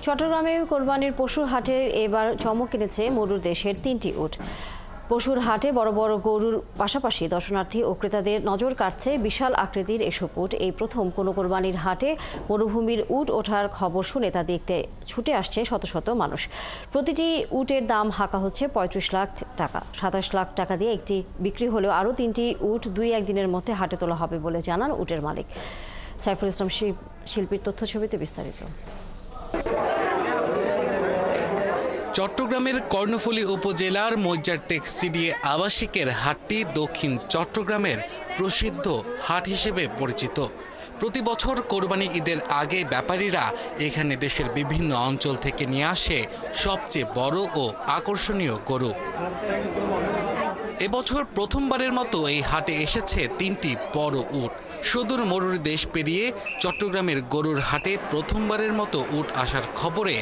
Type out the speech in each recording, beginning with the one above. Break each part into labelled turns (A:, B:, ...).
A: চট্টগ্রামে কোরবানির পশুর হাটে এবার চমক এনেছে মরুর দেশের ৩টি উট। পশুর হাটে বড় বড় গরুর পাশাপাশি দর্শনার্থী ও ক্রেতাদের নজর কাটছে বিশাল আকৃতির এসব উট। এই প্রথম কোনো কোরবানির হাটে মরুভূমির উট ওঠার খবর শুনে তা দেখতে ছুটে আসছে শত শত মানুষ। প্রতিটি উটের দাম হাঁকা হচ্ছে ৩৫ লাখ টাকা। ২৭ লাখ টাকা দিয়ে একটি বিক্রি হলেও আরও ৩টি উট ২-১ দিনের মধ্যে হাটে তোলা হবে বলে জানান উটের মালিক। সাইফুল ইসলাম শিল্পীর তথ্যছবিতে বিস্তারিত।
B: চট্টগ্রামের কর্ণফুলী উপজেলার মৈজারটেক সিডিএ আবাসিকের হাটটি দক্ষিণ চট্টগ্রামের প্রসিদ্ধ হাট হিসেবে পরিচিত। প্রতি বছর কোরবানি ঈদের আগে ব্যাপারীরা এখানে দেশের বিভিন্ন অঞ্চল থেকে নিয়ে আসে সবচেয়ে বড় ও আকর্ষণীয় গরু। এবছর প্রথমবারের মতো এই হাটে এসেছে ৩টি বড় উট। সুদূর মরুর দেশ পেরিয়ে চট্টগ্রামের গরুর হাটে প্রথমবারের মতো উট আসার খবরে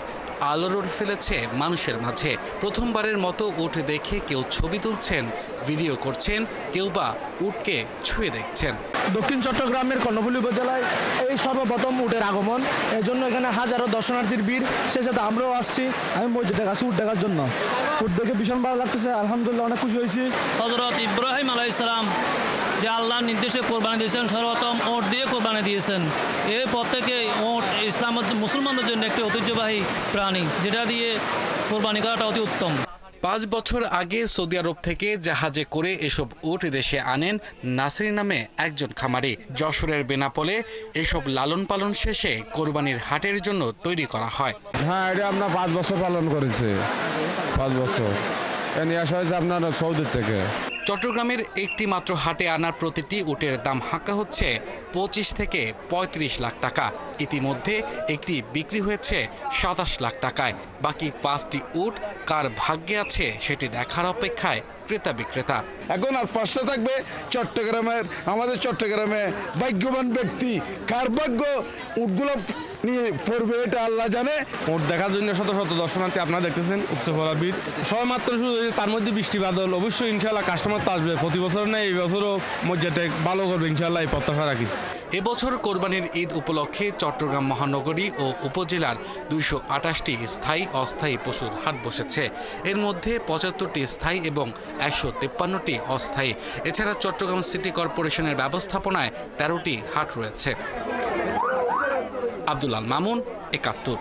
B: আলোড়ন ফেলেছে মানুষের মাঝে। প্রথমবারের মতো উট দেখে কেউ ছবি তুলছেন, ভিডিও করছেন, কেউ বা উটকে ছুঁয়ে দেখছেন।
C: দক্ষিণ চট্টগ্রামের কর্ণফুলী উপজেলায় এই সর্বপ্রথম উটের আগমন, এই জন্য এখানে হাজারো দর্শনার্থীর ভিড়। সে সাথে আমরাও আসছি, আমি মসজিদে কাছে উট দেখার জন্য। উট দেখে ভীষণ ভালো লাগতেছে, আলহামদুলিল্লাহ অনেক খুশি হয়েছি।
D: হযরত ইব্রাহিম আলাইহিস সালাম যে আল্লাহর নির্দেশে কোরবানি দিয়েছেন, সর্বপ্রথম উট দিয়ে কোরবানি দিয়েছেন। এরপর থেকে উট ইসলাম মুসলমানদের জন্য একটি ঐতিহ্যবাহী প্রাণী, যেটা দিয়ে কোরবানি করাটা অতি উত্তম।
B: ৫ বছর আগে সৌদি আরব থেকে জাহাজে করে এসব উট দেশে আনেন নাসির নামে একজন খামারি। যশোরের বেনাপোলে এসব লালন পালন শেষে কোরবানির হাটের জন্য তৈরি করা হয়।
E: হ্যাঁ, এটা আমরা ৫ বছর পালন করেছি। ৫ বছর নিয়ে আসা হয়েছে আপনার সৌদি থেকে।
B: চট্টগ্রামের একটি মাত্র হাটে আনা প্রতিটি উটের দাম হাঁকা হচ্ছে ২৫ থেকে ৩৫ লাখ টাকা। ইতিমধ্যে একটি বিক্রি হয়েছে ২৭ লাখ টাকায়। বাকি 5টি উট কার ভাগ্যে আছে সেটি দেখার অপেক্ষায় ক্রেতা বিক্রেতা।
F: এখন আর 5টা থাকবে আমাদের চট্টগ্রামে ভাগ্যবান ব্যক্তি কার ভাগ্য উটগুলো নিয়ে পড়বে এটা আল্লাহ জানে।
E: উট দেখার জন্য শত শত দর্শনার্থী আপনারা দেখতেছেন, উপচে পড়া ভিড়। সবাই মাত্র শুধু তার মধ্যে বৃষ্টি বাদল, অবশ্যই ইনশাল্লাহ কাস্টমার তো আসবে। প্রতি বছর না, এই বছরও মসজিদে ভালো করবে ইনশাল্লাহ, এই প্রত্যাশা রাখি।
B: এবছর কোরবানির ঈদ উপলক্ষে চট্টগ্রাম মহানগরী ও উপজেলার ২২৮টি স্থায়ী অস্থায়ী পশুর হাট বসেছে। এর মধ্যে ৭৫টি স্থায়ী এবং ১৫৩টি অস্থায়ী। এছাড়া চট্টগ্রাম সিটি কর্পোরেশনের ব্যবস্থাপনায় ১৩টি হাট রয়েছে। আব্দুল আল মামুন, ৭১।